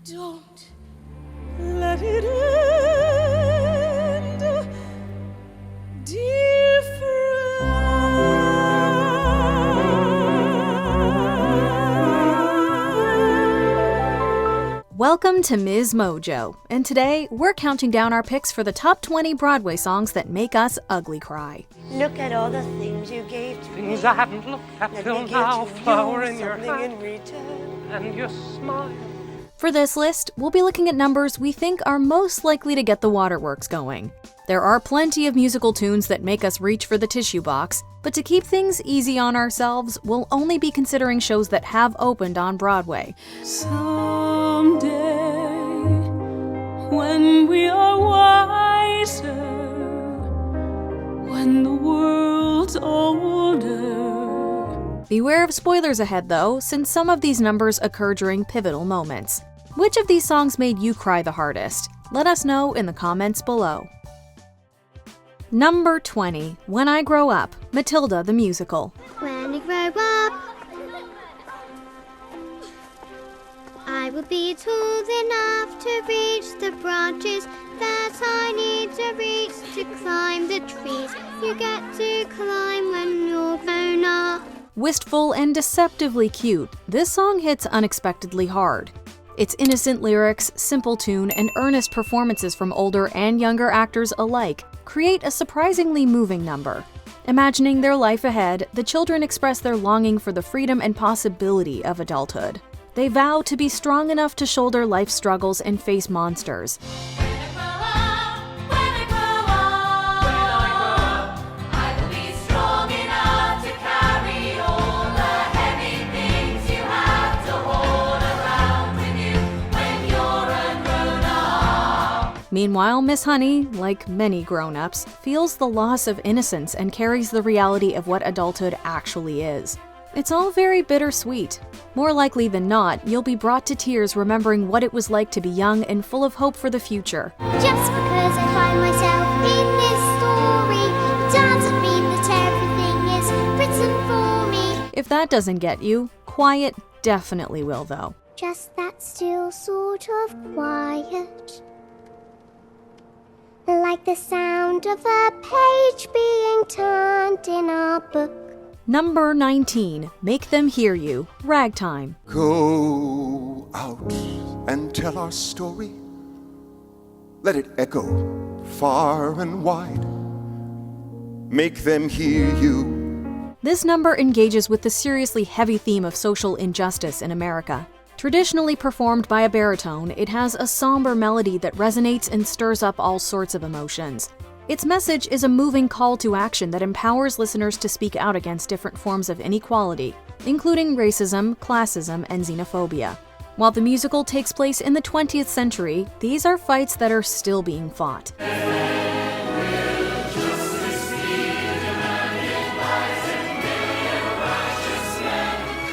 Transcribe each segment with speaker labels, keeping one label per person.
Speaker 1: Don't let it end, dear friend.
Speaker 2: Welcome to MsMojo, and today we're counting down our picks for the top 20 Broadway songs that make us ugly cry.
Speaker 3: Look at all the things you gave to me.
Speaker 4: Things I hadn't looked at
Speaker 3: Let
Speaker 4: till
Speaker 3: me
Speaker 4: now,
Speaker 3: give to
Speaker 4: flower
Speaker 3: you
Speaker 4: in your
Speaker 3: something
Speaker 4: hand
Speaker 3: in return.
Speaker 4: and your smile.
Speaker 2: For this list, we'll be looking at numbers we think are most likely to get the waterworks going. There are plenty of musical tunes that make us reach for the tissue box, but to keep things easy on ourselves, we'll only be considering shows that have opened on Broadway.
Speaker 1: Someday, when we are wiser, when the world's older.
Speaker 2: Beware of spoilers ahead though, since some of these numbers occur during pivotal moments. Which of these songs made you cry the hardest? Let us know in the comments below. Number 20, When I Grow Up, Matilda the Musical.
Speaker 5: When I grow up, I will be tall enough to reach the branches that I need to reach to climb the trees you get to climb when you're grown up.
Speaker 2: Wistful and deceptively cute, this song hits unexpectedly hard. Its innocent lyrics, simple tune, and earnest performances from older and younger actors alike create a surprisingly moving number. Imagining their life ahead, the children express their longing for the freedom and possibility of adulthood. They vow to be strong enough to shoulder life's struggles and face monsters. Meanwhile, Miss Honey, like many grown-ups, feels the loss of innocence and carries the reality of what adulthood actually is. It's all very bittersweet. More likely than not, you'll be brought to tears remembering what it was like to be young and full of hope for the future.
Speaker 5: Just because I find myself in this story doesn't mean that everything is written for me.
Speaker 2: If that doesn't get you, quiet definitely will though.
Speaker 5: Just that still sort of quiet, like the sound of a page being turned in a book.
Speaker 2: Number 19, Make Them Hear You, Ragtime.
Speaker 6: Go out and tell our story. Let it echo far and wide. Make them hear you.
Speaker 2: This number engages with the seriously heavy theme of social injustice in America. Traditionally performed by a baritone, it has a somber melody that resonates and stirs up all sorts of emotions. Its message is a moving call to action that empowers listeners to speak out against different forms of inequality, including racism, classism, and xenophobia. While the musical takes place in the 20th century, these are fights that are still being fought.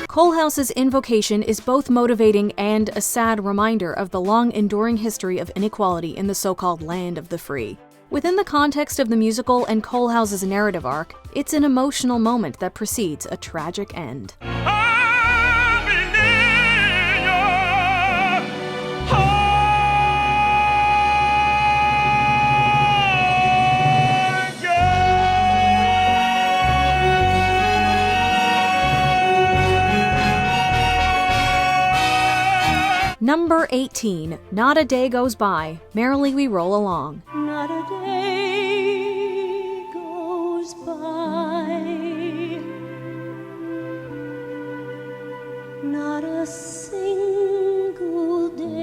Speaker 2: Coalhouse's invocation is both motivating and a sad reminder of the long-enduring history of inequality in the so-called land of the free. Within the context of the musical and Coalhouse's narrative arc, it's an emotional moment that precedes a tragic end. Number 18, Not a Day Goes By, Merrily We Roll Along.
Speaker 1: Not a day goes by, not a single day.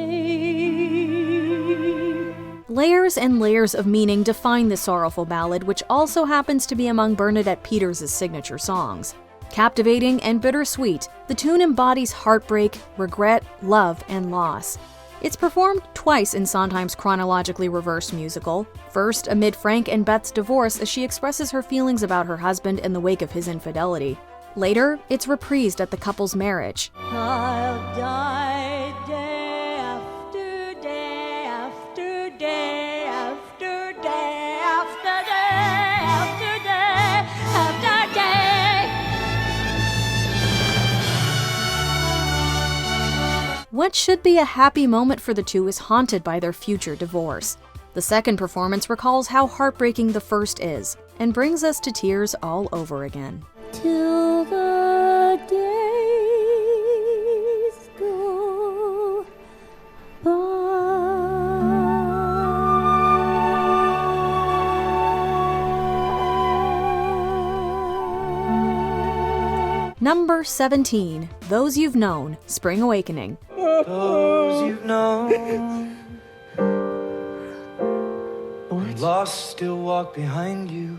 Speaker 2: Layers and layers of meaning define this sorrowful ballad, which also happens to be among Bernadette Peters' signature songs. Captivating and bittersweet, the tune embodies heartbreak, regret, love, and loss. It's performed twice in Sondheim's chronologically reversed musical, first amid Frank and Beth's divorce as she expresses her feelings about her husband in the wake of his infidelity. Later, it's reprised at the couple's marriage.
Speaker 1: I'll die day after day after day after day after day after day after day.
Speaker 2: What What should be a happy moment for the two is haunted by their future divorce. The second performance recalls how heartbreaking the first is, and brings us to tears all over again.
Speaker 1: Till the days go by.
Speaker 2: Number 17, Those You've Known, Spring Awakening.
Speaker 7: Those you've known, lost still walk behind you.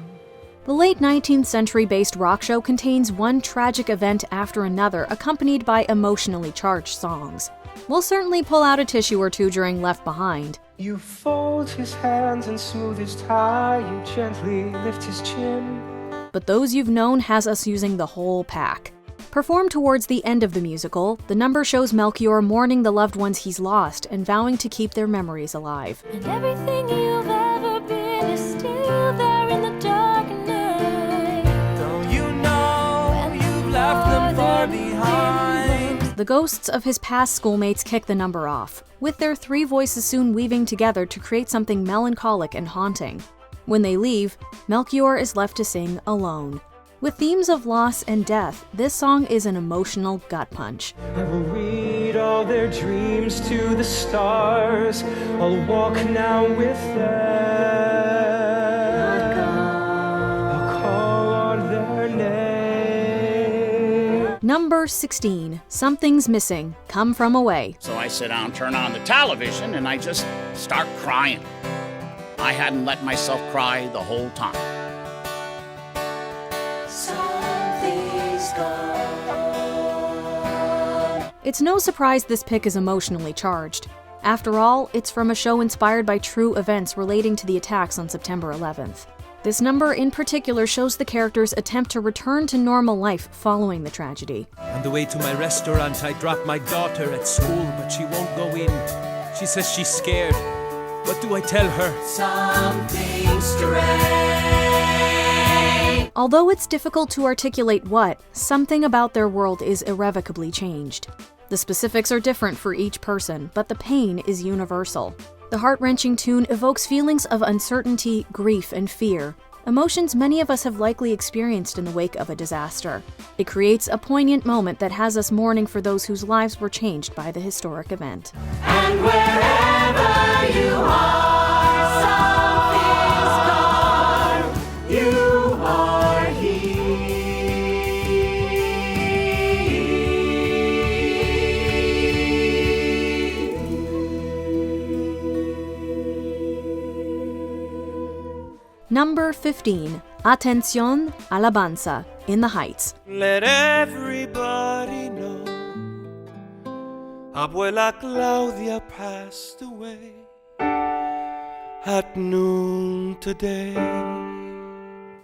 Speaker 2: The late 19th century-based rock show contains one tragic event after another, accompanied by emotionally charged songs. We'll certainly pull out a tissue or two during Left Behind.
Speaker 7: You fold his hands and smooth his tie, you gently lift his chin.
Speaker 2: But Those You've Known has us using the whole pack. Performed towards the end of the musical, the number shows Melchior mourning the loved ones he's lost and vowing to keep their memories alive.
Speaker 1: And everything you've ever been is still there in the dark night.
Speaker 7: Though you know you've left them far behind.
Speaker 2: The ghosts of his past schoolmates kick the number off, with their three voices soon weaving together to create something melancholic and haunting. When they leave, Melchior is left to sing alone. With themes of loss and death, this song is an emotional gut punch.
Speaker 7: I will read all their dreams to the stars. I'll walk now with them. I'll call on their name.
Speaker 2: Number 16, Something's Missing, Come From Away.
Speaker 8: So I sit down, turn on the television, and I just start crying. I hadn't let myself cry the whole time.
Speaker 2: It's no surprise this pick is emotionally charged. After all, it's from a show inspired by true events relating to the attacks on September 11th. This number in particular shows the characters' attempt to return to normal life following the tragedy.
Speaker 9: On the way to my restaurant, I dropped my daughter at school, but she won't go in. She says she's scared. What do I tell her?
Speaker 1: Something strange.
Speaker 2: Although it's difficult to articulate what, something about their world is irrevocably changed. The specifics are different for each person, but the pain is universal. The heart-wrenching tune evokes feelings of uncertainty, grief, and fear, emotions many of us have likely experienced in the wake of a disaster. It creates a poignant moment that has us mourning for those whose lives were changed by the historic event.
Speaker 1: And wherever you are, something's gone. You are here.
Speaker 2: Number 15, Atención, Alabanza, In the Heights.
Speaker 7: Let everybody know Abuela Claudia passed away at noon today.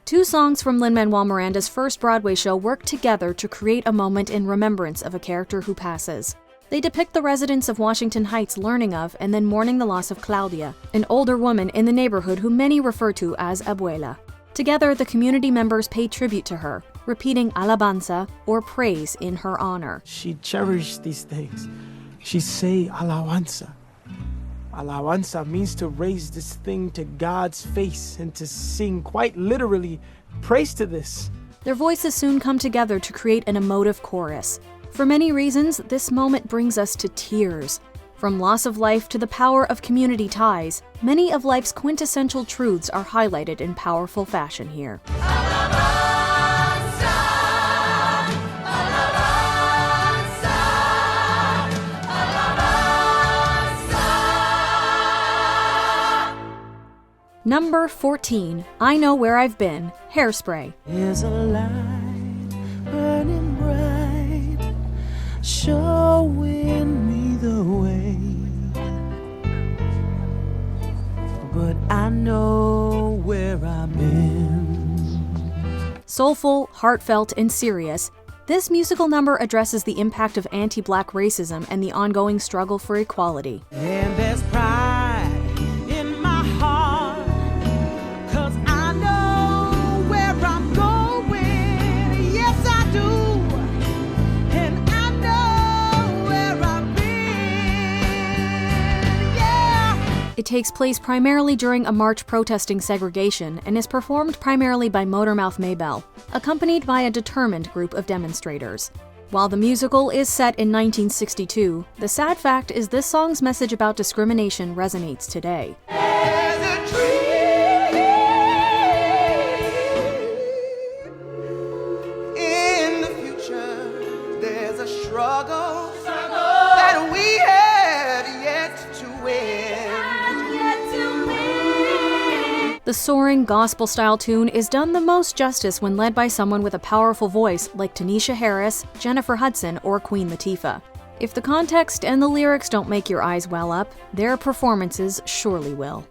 Speaker 2: Two songs from Lin-Manuel Miranda's first Broadway show work together to create a moment in remembrance of a character who passes. They depict the residents of Washington Heights learning of and then mourning the loss of Claudia, an older woman in the neighborhood who many refer to as Abuela. Together, the community members pay tribute to her, repeating alabanza, or praise, in her honor.
Speaker 10: She cherished these things. She say alabanza. Alabanza means to raise this thing to God's face and to sing, quite literally, praise to this.
Speaker 2: Their voices soon come together to create an emotive chorus. For many reasons, this moment brings us to tears. From loss of life to the power of community ties, many of life's quintessential truths are highlighted in powerful fashion here. Number 14, I Know Where I've Been, Hairspray.
Speaker 10: There's a light burning bright, showing me the way. But I know where I've been.
Speaker 2: Soulful, heartfelt, and serious, this musical number addresses the impact of anti-Black racism and the ongoing struggle for equality.
Speaker 10: And there's pride in my heart, 'cause I know where I'm going. Yes, I do. And I know where I've been.
Speaker 2: It takes place primarily during a march protesting segregation and is performed primarily by Motormouth Maybelle, accompanied by a determined group of demonstrators. While the musical is set in 1962, the sad fact is this song's message about discrimination resonates today.
Speaker 11: In the future, there's a struggle that we have yet to win.
Speaker 2: The soaring gospel-style tune is done the most justice when led by someone with a powerful voice like Tanisha Harris, Jennifer Hudson, or Queen Latifah. If the context and the lyrics don't make your eyes well up, their performances surely will.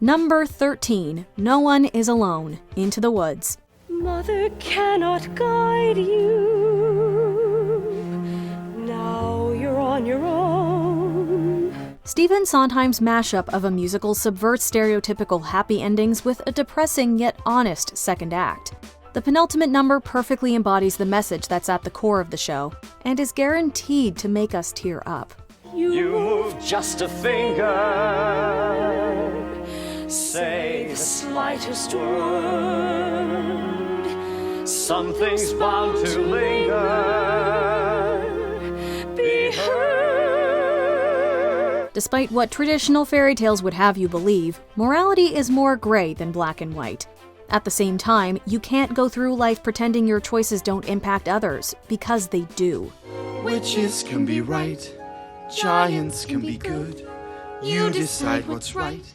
Speaker 2: Number 13, No One Is Alone, Into the Woods.
Speaker 1: Mother cannot guide you. Now you're on your own.
Speaker 2: Stephen Sondheim's mashup of a musical subverts stereotypical happy endings with a depressing yet honest second act. The penultimate number perfectly embodies the message that's at the core of the show, and is guaranteed to make us tear up.
Speaker 1: You
Speaker 7: move just a finger.
Speaker 1: say the slightest word.
Speaker 7: Something's bound to linger. Be heard.
Speaker 2: Despite what traditional fairy tales would have you believe, morality is more gray than black and white. At the same time, you can't go through life pretending your choices don't impact others, because they do.
Speaker 11: Witches can be right, giants can be good. You decide what's right.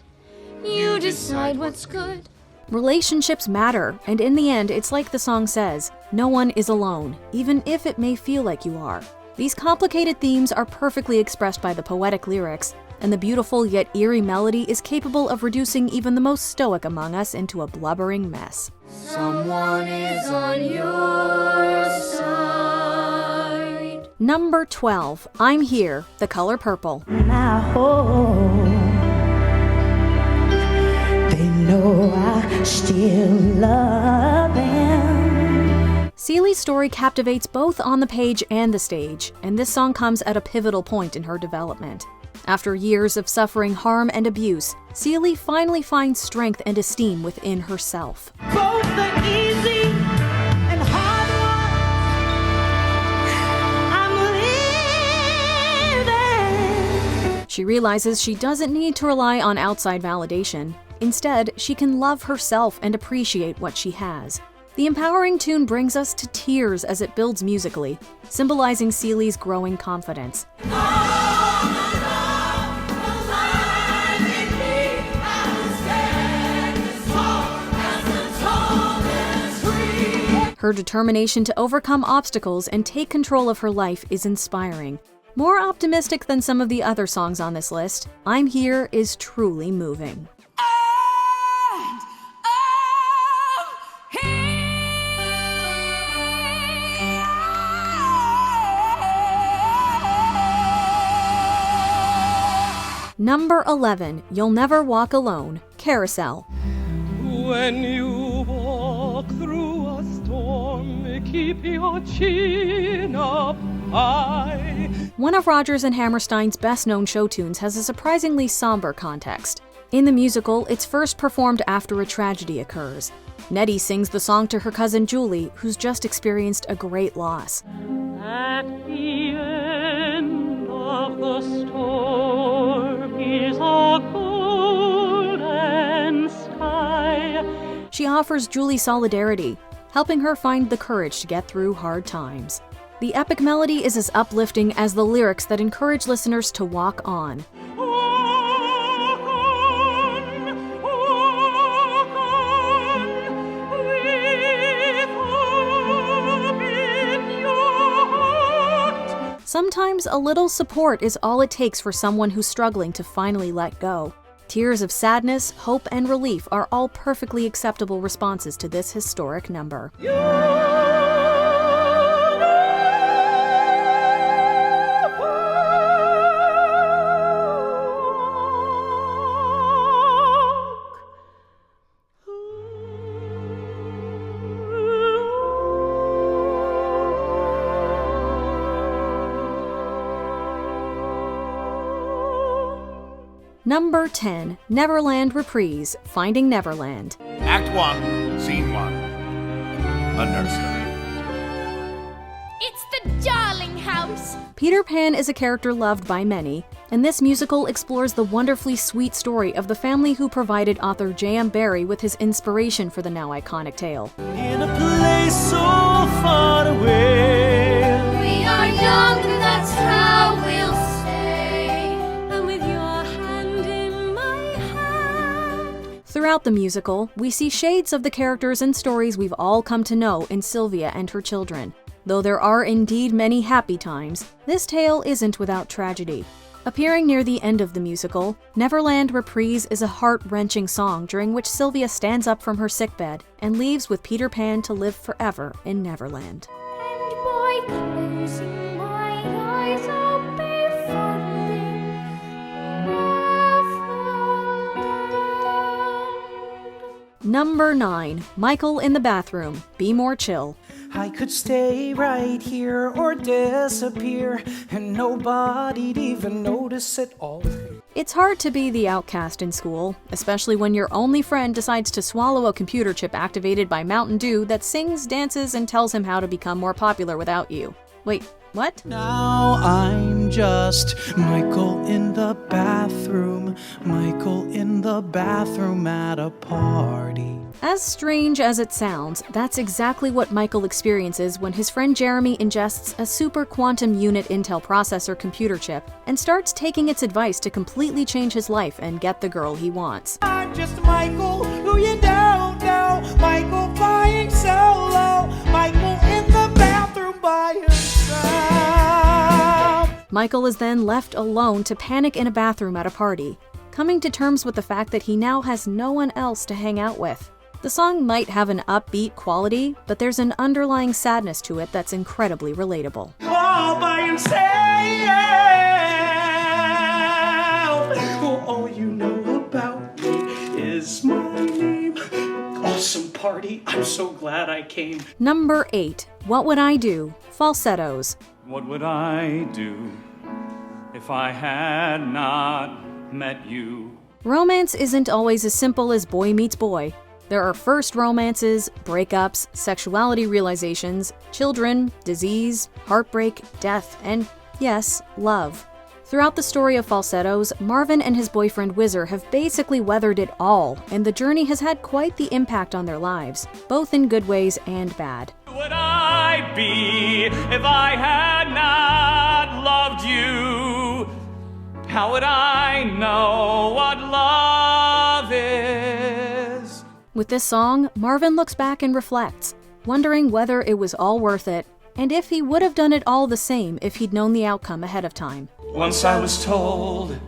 Speaker 1: You decide what's good.
Speaker 2: Relationships matter, and in the end, it's like the song says, no one is alone, even if it may feel like you are. These complicated themes are perfectly expressed by the poetic lyrics, and the beautiful yet eerie melody is capable of reducing even the most stoic among us into a blubbering mess.
Speaker 1: Someone is on your side.
Speaker 2: Number 12, I'm Here, The Color Purple.
Speaker 1: My home. They know I still love them.
Speaker 2: Celie's story captivates both on the page and the stage, and this song comes at a pivotal point in her development. After years of suffering harm and abuse, Celie finally finds strength and esteem within herself.
Speaker 1: Both the easy and hard ones, I'm living.
Speaker 2: She realizes she doesn't need to rely on outside validation. Instead, she can love herself and appreciate what she has. The empowering tune brings us to tears as it builds musically, symbolizing Celie's growing confidence. Her determination to overcome obstacles and take control of her life is inspiring. More optimistic than some of the other songs on this list, I'm Here is truly moving. Number 11, You'll Never Walk Alone, Carousel.
Speaker 4: When you walk through a storm, keep your chin up high.
Speaker 2: One of Rodgers and Hammerstein's best-known show tunes has a surprisingly somber context. In the musical, it's first performed after a tragedy occurs. Nettie sings the song to her cousin Julie, who's just experienced a great loss.
Speaker 4: At the end of the storm is a golden sky.
Speaker 2: She offers Julie solidarity, helping her find the courage to get through hard times. The epic melody is as uplifting as the lyrics that encourage listeners to walk on. Sometimes a little support is all it takes for someone who's struggling to finally let go. Tears of sadness, hope, and relief are all perfectly acceptable responses to this historic number. Number 10, Neverland Reprise, Finding Neverland.
Speaker 12: Act 1, Scene 1. A nursery.
Speaker 1: It's the darling house.
Speaker 2: Peter Pan is a character loved by many, and this musical explores the wonderfully sweet story of the family who provided author J.M. Barrie with his inspiration for the now iconic tale.
Speaker 7: In a place so far away,
Speaker 1: We are young, and that's how we'll stay. And with your hand in my hand.
Speaker 2: Throughout the musical, we see shades of the characters and stories we've all come to know in Sylvia and her children. Though there are indeed many happy times, this tale isn't without tragedy. Appearing near the end of the musical, Neverland Reprise is a heart-wrenching song during which Sylvia stands up from her sickbed and leaves with Peter Pan to live forever in Neverland.
Speaker 1: And by closing my eyes, I'll be finding Neverland.
Speaker 2: Number 9, Michael in the Bathroom, Be More Chill.
Speaker 7: I could stay right here or disappear, and nobody'd even notice it all.
Speaker 2: It's hard to be the outcast in school, especially when your only friend decides to swallow a computer chip activated by Mountain Dew that sings, dances, and tells him how to become more popular without you. Wait, what?
Speaker 7: Now I'm just Michael in the bathroom, Michael in the bathroom at a party.
Speaker 2: As strange as it sounds, that's exactly what Michael experiences when his friend Jeremy ingests a super quantum unit Intel processor computer chip and starts taking its advice to completely change his life and get the girl he wants.
Speaker 7: I'm just Michael, who you don't know, Michael flying solo, Michael in the bathroom by himself.
Speaker 2: Michael is then left alone to panic in a bathroom at a party, coming to terms with the fact that he now has no one else to hang out with. The song might have an upbeat quality, but there's an underlying sadness to it that's incredibly relatable.
Speaker 7: All by himself. All you know about me is my name. Awesome party. I'm so glad I came.
Speaker 2: Number 8, What Would I Do? Falsettos.
Speaker 13: What would I do if I had not met you?
Speaker 2: Romance isn't always as simple as boy meets boy. There are first romances, breakups, sexuality realizations, children, disease, heartbreak, death, and, yes, love. Throughout the story of Falsettos, Marvin and his boyfriend Whizzer have basically weathered it all, and the journey has had quite the impact on their lives, both in good ways and bad.
Speaker 13: Who would I be if I had not loved you? How would I know what love is?
Speaker 2: With this song, Marvin looks back and reflects, wondering whether it was all worth it, and if he would have done it all the same if he'd known the outcome ahead of time.
Speaker 7: Once I was told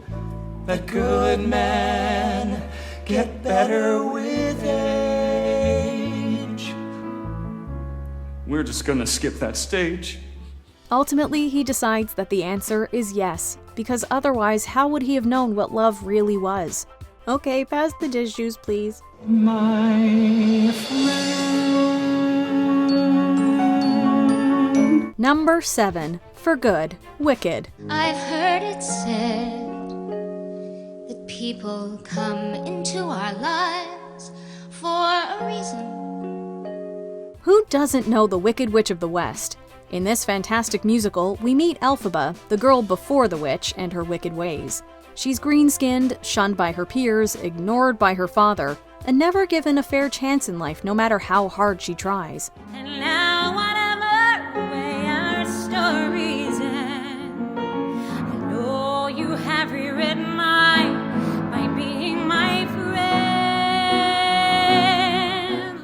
Speaker 7: that good men get better with age.
Speaker 13: We're just gonna skip that stage.
Speaker 2: Ultimately, he decides that the answer is yes, because otherwise, how would he have known what love really was? Okay, pass the tissues, please.
Speaker 7: My friend.
Speaker 2: Number 7, For Good, Wicked.
Speaker 1: I've heard it said that people come into our lives for a reason.
Speaker 2: Who doesn't know the Wicked Witch of the West? In this fantastic musical, we meet Elphaba, the girl before the witch and her wicked ways. She's green-skinned, shunned by her peers, ignored by her father, and never given a fair chance in life no matter how hard she tries.
Speaker 1: And now whatever way our stories end, I know you have rewritten mine by being my friend.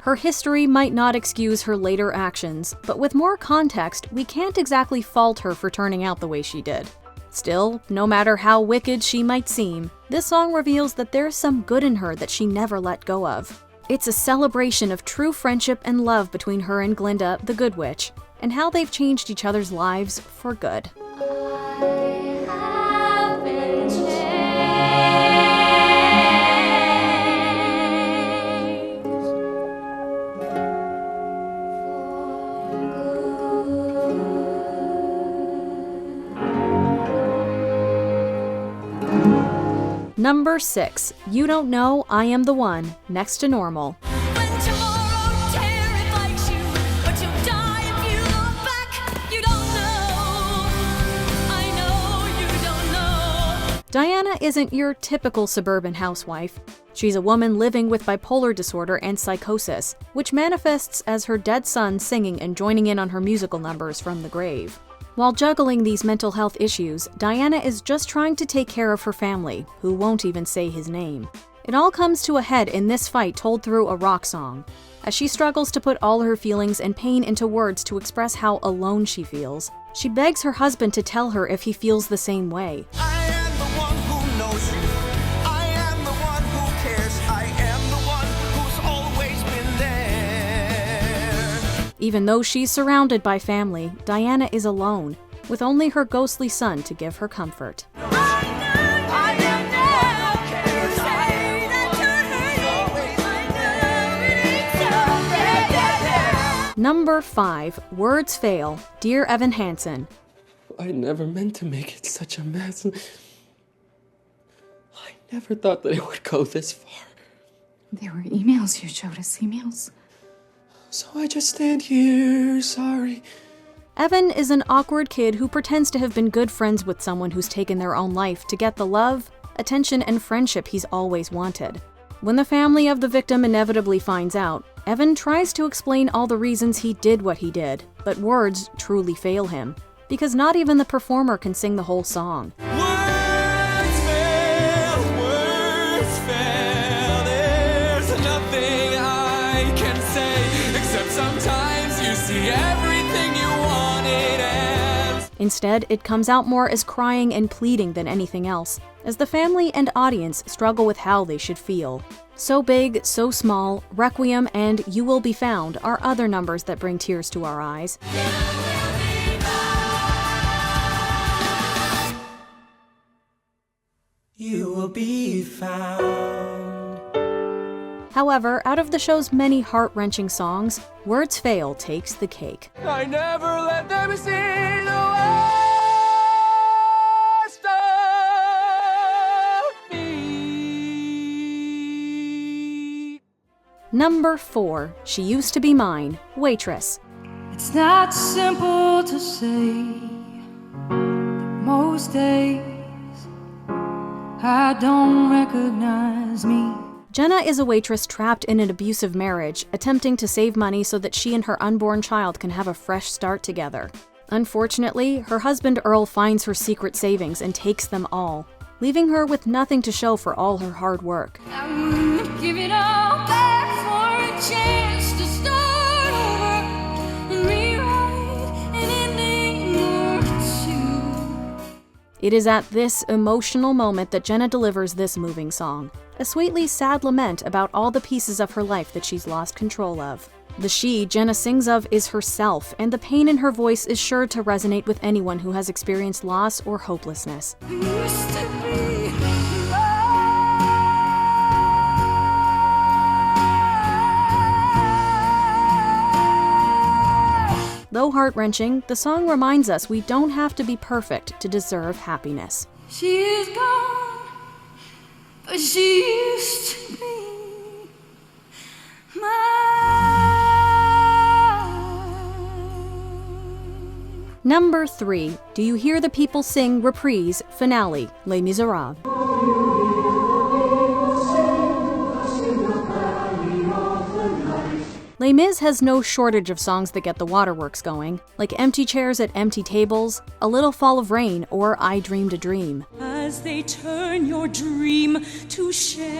Speaker 2: Her history might not excuse her later actions, but with more context, we can't exactly fault her for turning out the way she did. Still, no matter how wicked she might seem, this song reveals that there's some good in her that she never let go of. It's a celebration of true friendship and love between her and Glinda, the Good Witch, and how they've changed each other's lives for good. Number 6, You Don't Know I Am the One, Next to Normal. Diana isn't your typical suburban housewife. She's a woman living with bipolar disorder and psychosis, which manifests as her dead son singing and joining in on her musical numbers from the grave. While juggling these mental health issues, Diana is just trying to take care of her family, who won't even say his name. It all comes to a head in this fight told through a rock song. As she struggles to put all her feelings and pain into words to express how alone she feels, she begs her husband to tell her if he feels the same way. Even though she's surrounded by family, Diana is alone, with only her ghostly son to give her comfort. Number 5, Words Fail, Dear Evan Hansen.
Speaker 14: I never meant to make it such a mess. I never thought that it would go this far.
Speaker 15: There were emails. You showed us emails.
Speaker 14: So I just stand here, sorry.
Speaker 2: Evan is an awkward kid who pretends to have been good friends with someone who's taken their own life to get the love, attention, and friendship he's always wanted. When the family of the victim inevitably finds out, Evan tries to explain all the reasons he did what he did, but words truly fail him, because not even the performer can sing the whole song.
Speaker 11: Words fail, there's nothing I can say, except sometimes you see everything you wanted and...
Speaker 2: Instead, it comes out more as crying and pleading than anything else, as the family and audience struggle with how they should feel. So Big, So Small, Requiem, and You Will Be Found are other numbers that bring tears to our eyes.
Speaker 11: You will be found.
Speaker 2: Words Fail out of the show's many heart-wrenching songs, Words Fail takes the cake.
Speaker 11: I never let them see the worst of me.
Speaker 2: Number 4, She Used to Be Mine, Waitress.
Speaker 16: It's not simple to say that most days I don't recognize me.
Speaker 2: Jenna is a waitress trapped in an abusive marriage, attempting to save money so that she and her unborn child can have a fresh start together. Unfortunately, her husband Earl finds her secret savings and takes them all, leaving her with nothing to show for all her hard work.
Speaker 16: I'm giving all back for a chance to start over and rewrite an ending or two.
Speaker 2: It is at this emotional moment that Jenna delivers this moving song, a sweetly sad lament about all the pieces of her life that she's lost control of. The she Jenna sings of is herself, and the pain in her voice is sure to resonate with anyone who has experienced loss or hopelessness.
Speaker 16: Used to be
Speaker 2: Though heart-wrenching, the song reminds us we don't have to be perfect to deserve happiness.
Speaker 16: She is gone, but she used to be mine.
Speaker 2: Number 3, Do You Hear the People Sing Reprise, Finale, Les Miserables. Les Mis has no shortage of songs that get the waterworks going, like Empty Chairs at Empty Tables, A Little Fall of Rain, or I Dreamed a Dream.
Speaker 16: As they turn your dream to shame.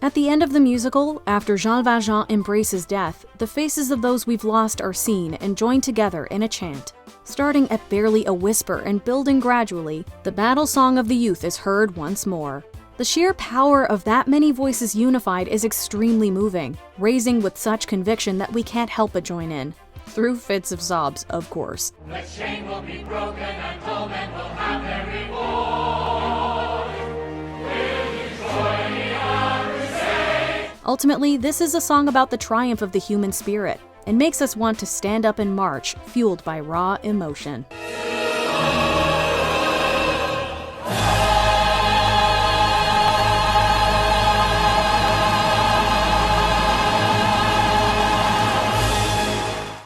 Speaker 2: At the end of the musical, after Jean Valjean embraces death, the faces of those we've lost are seen and joined together in a chant. Starting at barely a whisper and building gradually, the battle song of the youth is heard once more. The sheer power of that many voices unified is extremely moving, raising with such conviction that we can't help but join in. Through fits of sobs, of course.
Speaker 11: The chain will be broken and all men will have their reward. Will you join me on crusade?
Speaker 2: Ultimately, this is a song about the triumph of the human spirit, and makes us want to stand up and march, fueled by raw emotion.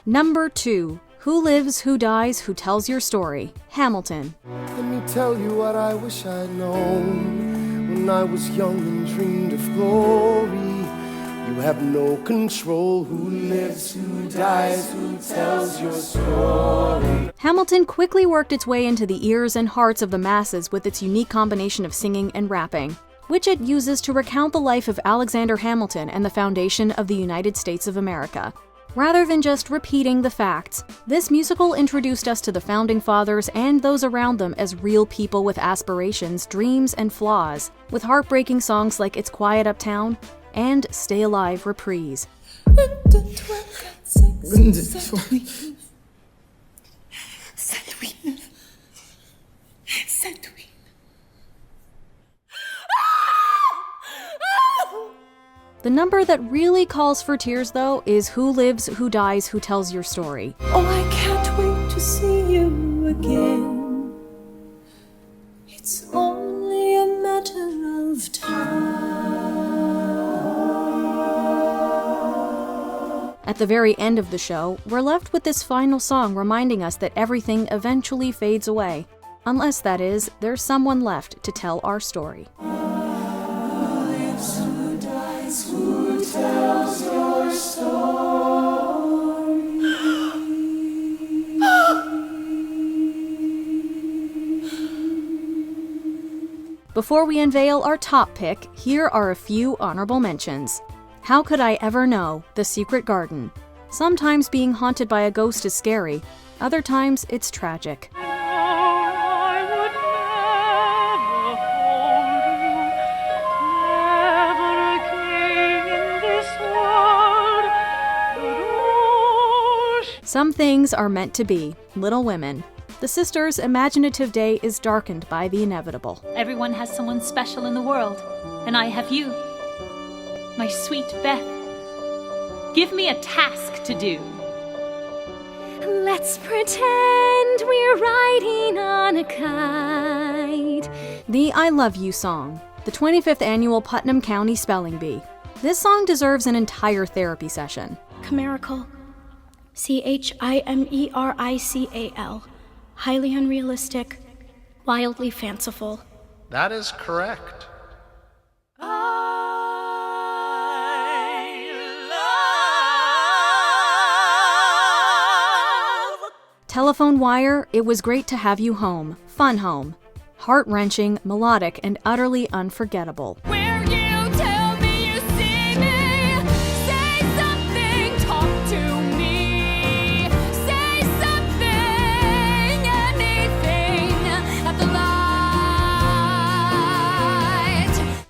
Speaker 2: Number 2. Who Lives, Who Dies, Who Tells Your Story? Hamilton.
Speaker 17: Let me tell you what I wish I'd known when I was young and dreamed of glory. You have no control. Who lives, who dies, who tells your story?
Speaker 2: Hamilton quickly worked its way into the ears and hearts of the masses with its unique combination of singing and rapping, which it uses to recount the life of Alexander Hamilton and the foundation of the United States of America. Rather than just repeating the facts, this musical introduced us to the Founding Fathers and those around them as real people with aspirations, dreams, and flaws, with heartbreaking songs like It's Quiet Uptown and Stay Alive, Reprise. The number that really calls for tears, though, is Who Lives, Who Dies, Who Tells Your Story.
Speaker 16: Oh, I can't wait to see you again. It's only a matter of time.
Speaker 2: At the very end of the show, we're left with this final song reminding us that everything eventually fades away. Unless, that is, there's someone left to tell our story.
Speaker 16: Who tells your story?
Speaker 2: Before we unveil our top pick, here are a few honorable mentions. How Could I Ever Know? The Secret Garden. Sometimes being haunted by a ghost is scary, other times it's tragic. Some Things Are Meant to Be, Little Women. The sisters' imaginative day is darkened by the inevitable.
Speaker 18: Everyone has someone special in the world, and I have you. My sweet Beth. Give me a task to do.
Speaker 5: Let's pretend we're riding on a kite.
Speaker 2: The I Love You Song, the 25th annual Putnam County Spelling Bee. This song deserves an entire therapy session.
Speaker 19: Chimerical. Chimerical. Highly unrealistic. Wildly fanciful.
Speaker 20: That is correct.
Speaker 2: Telephone Wire, It Was Great to Have You Home, Fun Home. Heart-wrenching, melodic, and utterly unforgettable.
Speaker 16: Where you tell me you see me, say something, talk to me, say something, anything at the light.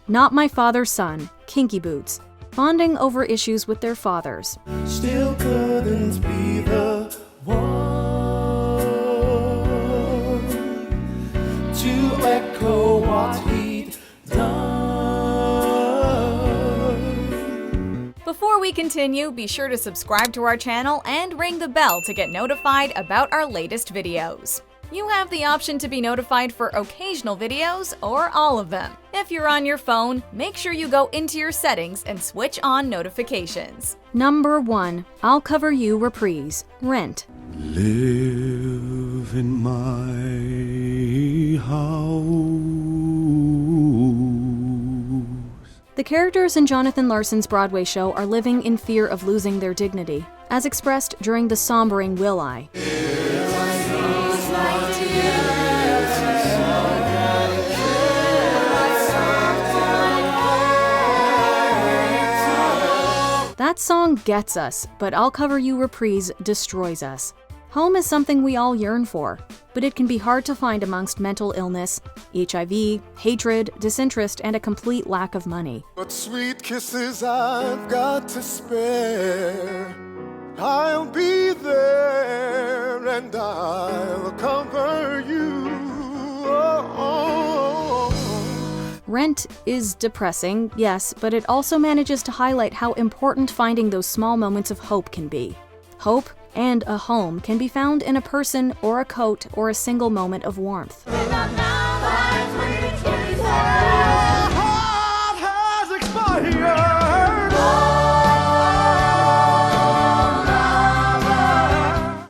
Speaker 2: Not My Father's Son, Kinky Boots. Bonding over issues with their fathers.
Speaker 17: Still couldn't be the one to echo what he'd done.
Speaker 21: Before we continue, be sure to subscribe to our channel and ring the bell to get notified about our latest videos. You have the option to be notified for occasional videos or all of them. If you're on your phone, make sure you go into your settings and switch on notifications.
Speaker 2: Number 1, I'll Cover You, Reprise, Rent.
Speaker 22: Live in my house.
Speaker 2: The characters in Jonathan Larson's Broadway show are living in fear of losing their dignity, as expressed during the sombering Will I. That song gets us, but I'll Cover You, Reprise destroys us. Home is something we all yearn for, but it can be hard to find amongst mental illness, HIV, hatred, disinterest, and a complete lack of money.
Speaker 17: But sweet kisses I've got to spare. I'll be there and I'll cover you.
Speaker 2: Rent is depressing, yes, but it also manages to highlight how important finding those small moments of hope can be. Hope and a home can be found in a person or a coat or a single moment of warmth.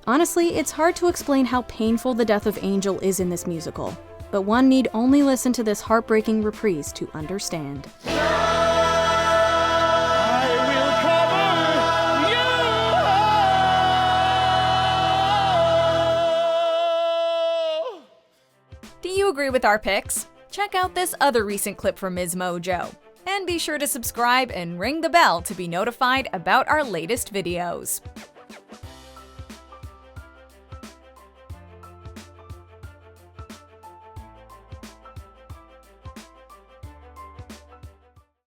Speaker 2: Honestly, it's hard to explain how painful the death of Angel is in this musical, but one need only listen to this heartbreaking reprise to understand.
Speaker 21: Do you agree with our picks? Check out this other recent clip from MsMojo. And be sure to subscribe and ring the bell to be notified about our latest videos.